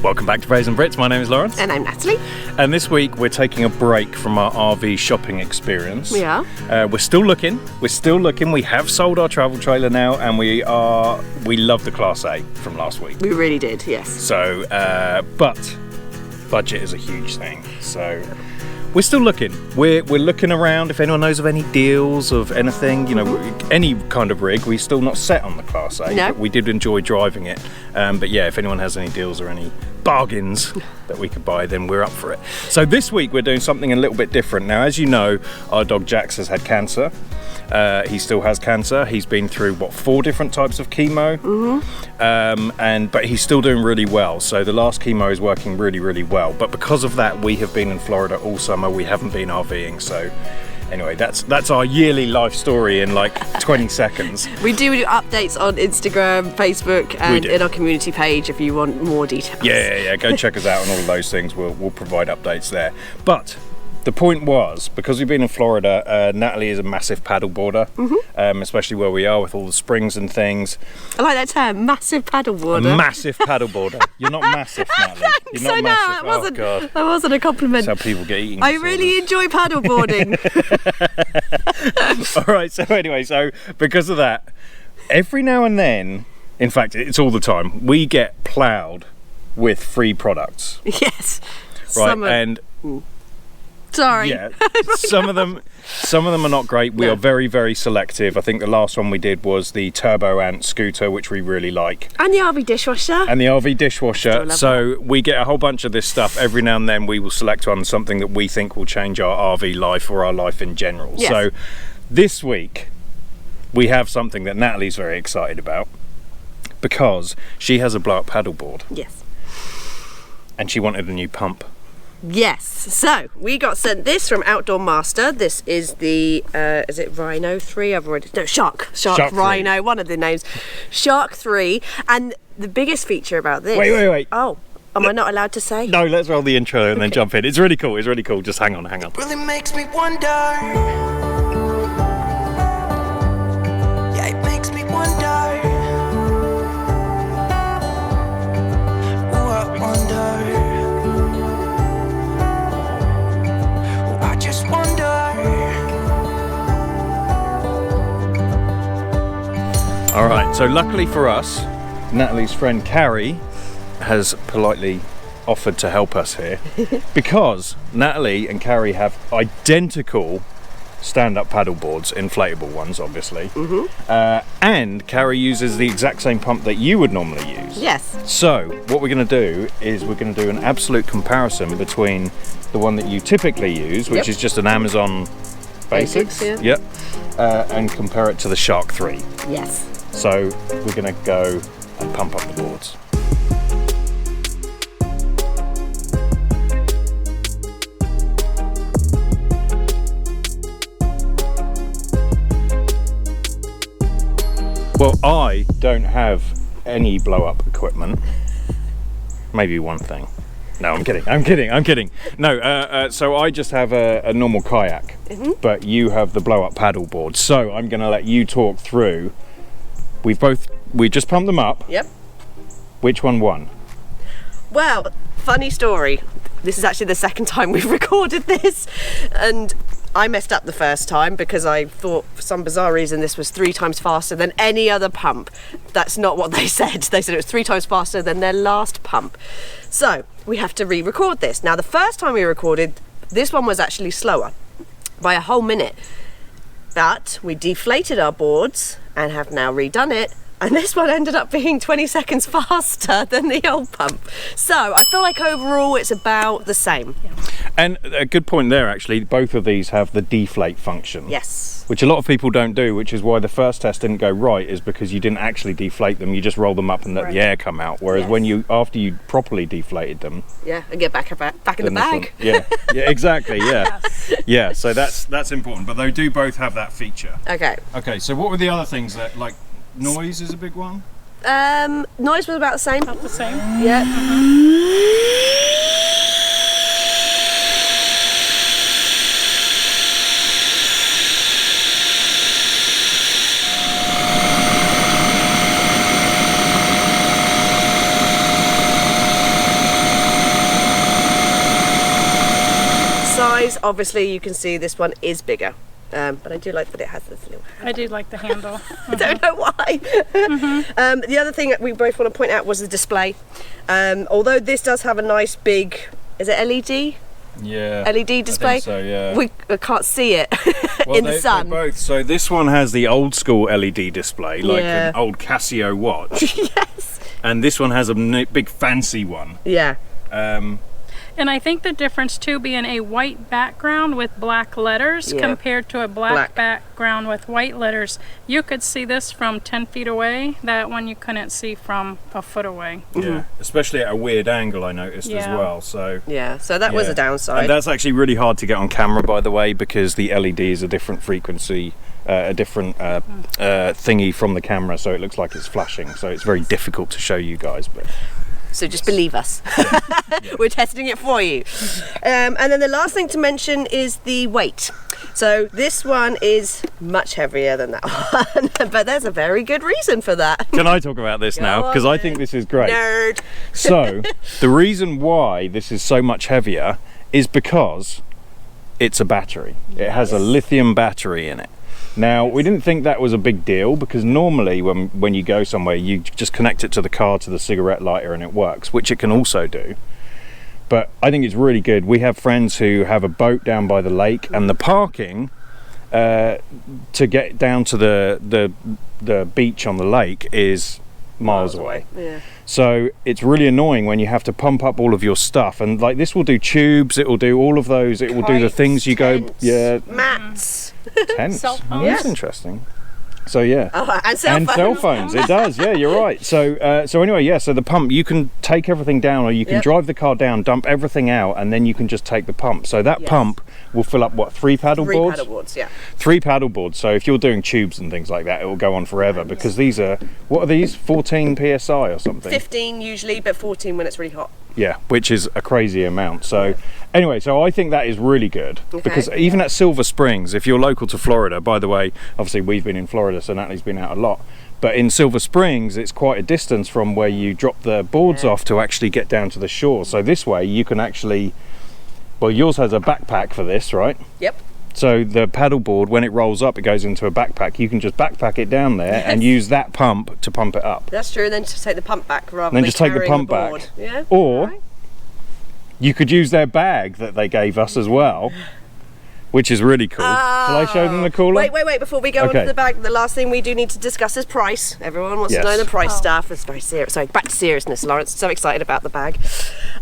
Welcome back to Brazen Brits. My name is Laurence. And I'm Natalie. And this week we're taking a break from our RV shopping experience. We are. We're still looking. We have sold our travel trailer now, and we love the Class A from last week. We really did, yes. So, but budget is a huge thing. So we're still looking. We're looking around if anyone knows of any deals of anything, you know, any kind of rig. We're still not set on the Class A, no. But we did enjoy driving it. But yeah, if anyone has any deals or any bargains that we could buy, then we're up for it. So this week we're doing something a little bit different. Now, as you know, our dog Jax has had cancer. He still has cancer. He's been through 4 different types of chemo, but he's still doing really well. So the last chemo is working really, really well. But because of that, we have been in Florida all summer. We haven't been RVing. So anyway, that's our yearly life story in like 20 seconds. We do updates on Instagram, Facebook, and in our community page if you want more details. Yeah. Go check us out on all of those things. We'll provide updates there. But the point was, because we've been in Florida, Natalie is a massive paddleboarder, especially where we are with all the springs and things. I like that term, massive paddleboarder. A massive paddleboarder. You're not massive, Natalie. You're not massive. That wasn't a compliment. That's how people get eaten. I really enjoy paddleboarding. All right, so anyway, because of that, every now and then, in fact, it's all the time, we get ploughed with free products. Yes. Right, Sorry. Yeah, some of them are not great. We are very, very selective. I think the last one we did was the Turbo Ant scooter, which we really like. And the RV dishwasher. So we get a whole bunch of this stuff. Every now and then we will select on something that we think will change our RV life or our life in general. Yes. So this week we have something that Natalie's very excited about because she has a blow-up paddleboard. Yes. And she wanted a new pump. Yes, so we got sent this from Outdoor Master. This is the, is it Rhino 3? Shark Rhino, 3. One of the names. Shark 3, and the biggest feature about this... Wait. Oh, am I not allowed to say? No, let's roll the intro and then jump in. It's really cool, just hang on. Really makes me wonder. Yeah, it makes me wonder. Ooh, I wonder. Just wonder. All right, so luckily for us, Natalie's friend Carrie has politely offered to help us here because Natalie and Carrie have identical stand-up paddle boards, inflatable ones obviously, and Carrie uses the exact same pump that you would normally use. Yes. So what we're going to do is we're going to do an absolute comparison between the one that you typically use, which is just an Amazon Basics, and compare it to the Shark 3. Yes. So we're going to go and pump up the boards. Well, I don't have any blow-up equipment. Maybe one thing. No, I'm kidding. No, so I just have a normal kayak, but you have the blow-up paddle board. So I'm going to let you talk through. We just pumped them up. Yep. Which one won? Well, funny story. This is actually the second time we've recorded this, and I messed up the first time because I thought for some bizarre reason this was 3 times faster than any other pump. That's not what they said. They said it was 3 times faster than their last pump. So we have to re-record this. Now the first time we recorded, this one was actually slower by a whole minute. But we deflated our boards and have now redone it. And this one ended up being 20 seconds faster than the old pump. So I feel like overall it's about the same. Yeah. And a good point there, actually. Both of these have the deflate function. Yes. Which a lot of people don't do, which is why the first test didn't go right, is because you didn't actually deflate them. You just roll them up and let the air come out. Whereas when after you properly deflated them... Yeah, and get back in the bag. Yeah, exactly, yeah. Yeah, so that's important. But they do both have that feature. Okay, so what were the other things that, like, noise is a big one? Noise was about the same. About the same? Yeah. size, obviously, you can see this one is bigger. But I do like that it has this little. I do like the handle. I don't know why. The other thing that we both want to point out was the display. Although this does have a nice big, is it LED? Yeah. LED display. I think so, yeah. We can't see it Well, in the sun. They're both. So this one has the old school LED display, like Yeah. an old Casio watch, Yes. and this one has a big fancy one. Yeah. And I think the difference too being a white background with black letters Yeah. compared to a black Black. background with white letters. You could see this from 10 feet away. That one you couldn't see from a foot away. Yeah, especially at a weird angle, I noticed as Yeah. well. So Yeah. So that was yeah. a downside. And that's actually really hard to get on camera, by the way, because the LED is a different frequency, a different thingy from the camera, so it looks like it's flashing. So it's very difficult to show you guys. But So just believe us. We're testing it for you. And then the last thing to mention is the weight. So this one is much heavier than that one, but there's a very good reason for that. can I talk about this now? Go Because on I think then. this is great. Nerd. So the reason why this is so much heavier is because it's a battery. It has a lithium battery in it. Now, we didn't think that was a big deal because normally when you go somewhere, you just connect it to the car, to the cigarette lighter, and it works, which it can also do. But I think it's really good. We have friends who have a boat down by the lake, and the parking to get down to the beach on the lake is miles away. Yeah. So it's really annoying when you have to pump up all of your stuff, and like this will do tubes, it will do all of those, it will do the Kites, things you go, tents, yeah, mats. tents. Cell phones. Oh, that's interesting. So yeah. Oh, and cell And phones. cell phones, it does. Yeah, you're right. So, so anyway, yeah. So the pump, you can take everything down, or you can Yep. drive the car down, dump everything out, and then you can just take the pump. So that Yes. pump will fill up what 3 paddle Three boards? paddle boards, yeah. 3 paddle boards. So if you're doing tubes and things like that, it will go on forever because these are, what are these? 14 psi or something? 15 usually, but 14 when it's really hot. Yeah, which is a crazy amount. So anyway, so I think that is really good because even at Silver Springs, if you're local to Florida, by the way, obviously we've been in Florida, so Natalie's been out a lot. But in Silver Springs, it's quite a distance from where you drop the boards off to actually get down to the shore. So this way you can actually, well, yours has a backpack for this, right? Yep. So the paddle board, when it rolls up, it goes into a backpack. You can just backpack it down there and use that pump to pump it up. That's true. Then just take the pump back rather And then than just take the carrying pump board. back. Yeah. Or Right. you could use their bag that they gave us as well, which is really cool. Shall I show them the cooler? Wait, before we go Okay. on to the bag, the last thing we do need to discuss is price. Everyone wants to know Yes. the price stuff. It's very serious. Sorry, back to seriousness, Laurence. So excited about the bag.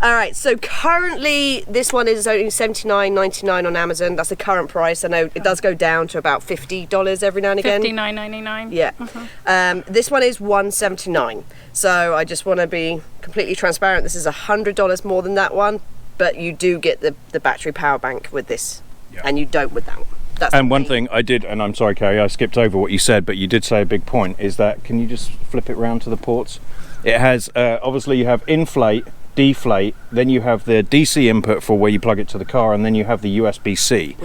All right, so currently this one is only $79.99 on Amazon. That's the current price. I know it does go down to about $50 every now and again. $59.99. Yeah. This one is $179. So I just want to be completely transparent. This is $100 more than that one, but you do get the battery power bank with this, and you don't with that one. That's And the one main- thing I did, and I'm sorry, Carrie, I skipped over what you said, but you did say a big point, is that, can you just flip it round to the ports? It has, obviously you have inflate, deflate, then you have the DC input for where you plug it to the car, and then you have the USB-C.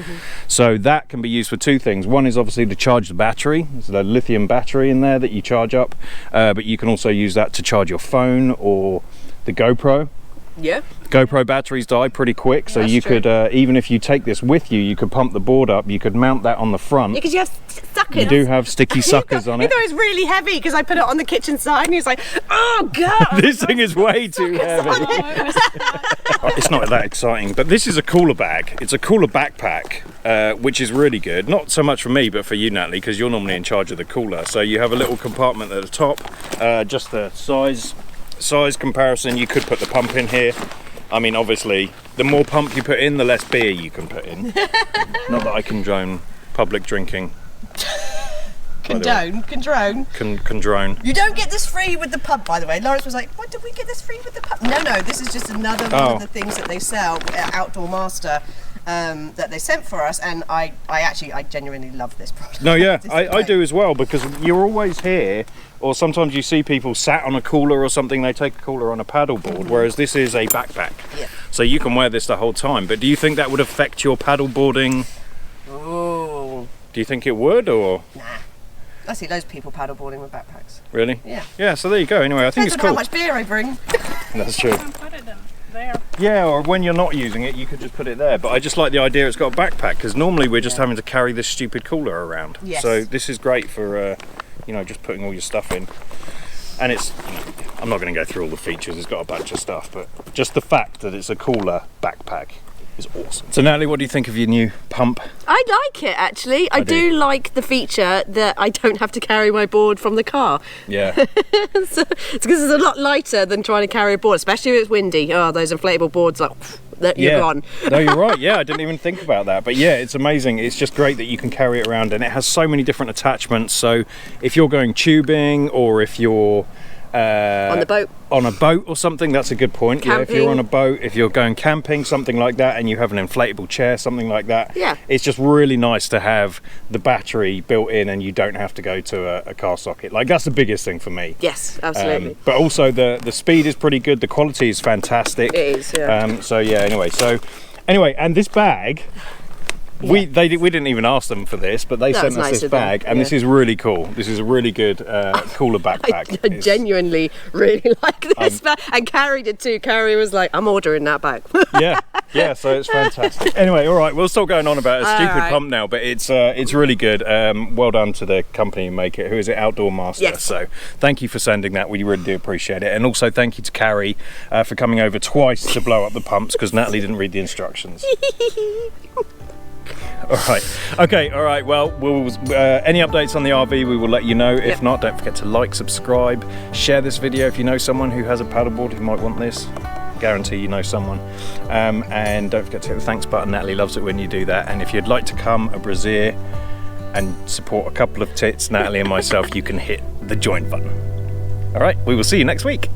So that can be used for two things. One is obviously to charge the battery. There's the lithium battery in there that you charge up, but you can also use that to charge your phone or the GoPro. Yeah. GoPro batteries die pretty quick, so That's you true. could, even if you take this with you, you could pump the board up, you could mount that on the front. Yeah, because you have suckers. You do have sticky suckers on He it. thought it was really heavy because I put it on the kitchen side, and he's like, "Oh God!" This thing is way too heavy. It's not that exciting, but this is a cooler bag. It's a cooler backpack, which is really good. Not so much for me, but for you, Natalie, because you're normally in charge of the cooler. So you have a little compartment at the top, just the size comparison. You could put the pump in here. I mean, obviously, the more pump you put in, the less beer you can put in. Not that I condone public drinking. Condone. Condone. You don't get this free with the pub, by the way. Lawrence was like, "What, did we get this free with the pub?" No, this is just another one Oh. of the things that they sell at Outdoor Master that they sent for us, and I genuinely love this product. No, yeah, This is I great. do as well, because you're always here, or sometimes you see people sat on a cooler or something, they take a cooler on a paddleboard, whereas this is a backpack. Yeah. So you can wear this the whole time. But do you think that would affect your paddleboarding? Oh, Do you think it would, or nah. I see loads of people paddleboarding with backpacks. really? Yeah. Yeah, so there you go. Anyway, I think Depends it's on cool. how much beer I bring. That's true. Put it in. there. Yeah, or when you're not using it, you could just put it there. But I just like the idea it's got a backpack, because normally we're just having to carry this stupid cooler around. Yes. So this is great for, you know, just putting all your stuff in. And it's, I'm not going to go through all the features, it's got a bunch of stuff, but just the fact that it's a cooler backpack is awesome. So Natalie, what do you think of your new pump? I like it actually. I do like the feature that I don't have to carry my board from the car. Yeah. So, it's because it's a lot lighter than trying to carry a board, especially if it's windy. Oh, those inflatable boards, like, you're gone. No, you're right. Yeah, I didn't even think about that. But yeah, it's amazing. It's just great that you can carry it around, and it has so many different attachments. So if you're going tubing, or if you're On the boat. On a boat or something, that's a good point. Camping. Yeah, if you're on a boat, if you're going camping, something like that, and you have an inflatable chair, something like that. Yeah. It's just really nice to have the battery built in, and you don't have to go to a car socket. Like, that's the biggest thing for me. Yes, absolutely. But also the speed is pretty good. The quality is fantastic. It is, yeah. So yeah. Anyway, and this bag. We didn't even ask them for this, but they That sent was us nice this of them, bag, and yeah. this is really cool. This is a really good cooler backpack. I genuinely really like this bag, and Carrie did too. Carrie was like, I'm ordering that bag. yeah, so it's fantastic. Anyway, all right, we'll stop going on about a stupid right. pump now, but it's really good. Well done to the company who make it. Who is it? Outdoor Master. Yes. So thank you for sending that. We really do appreciate it, and also thank you to Carrie for coming over twice to blow up the pumps, because Natalie didn't read the instructions. All right. Okay. All right. Well, any updates on the RV, we will let you know. If not, don't forget to like, subscribe, share this video if you know someone who has a paddleboard who might want this. Guarantee you know someone. And don't forget to hit the thanks button. Natalie loves it when you do that. And if you'd like to come a Braziere and support a couple of tits, Natalie and myself, you can hit the join button. All right. We will see you next week.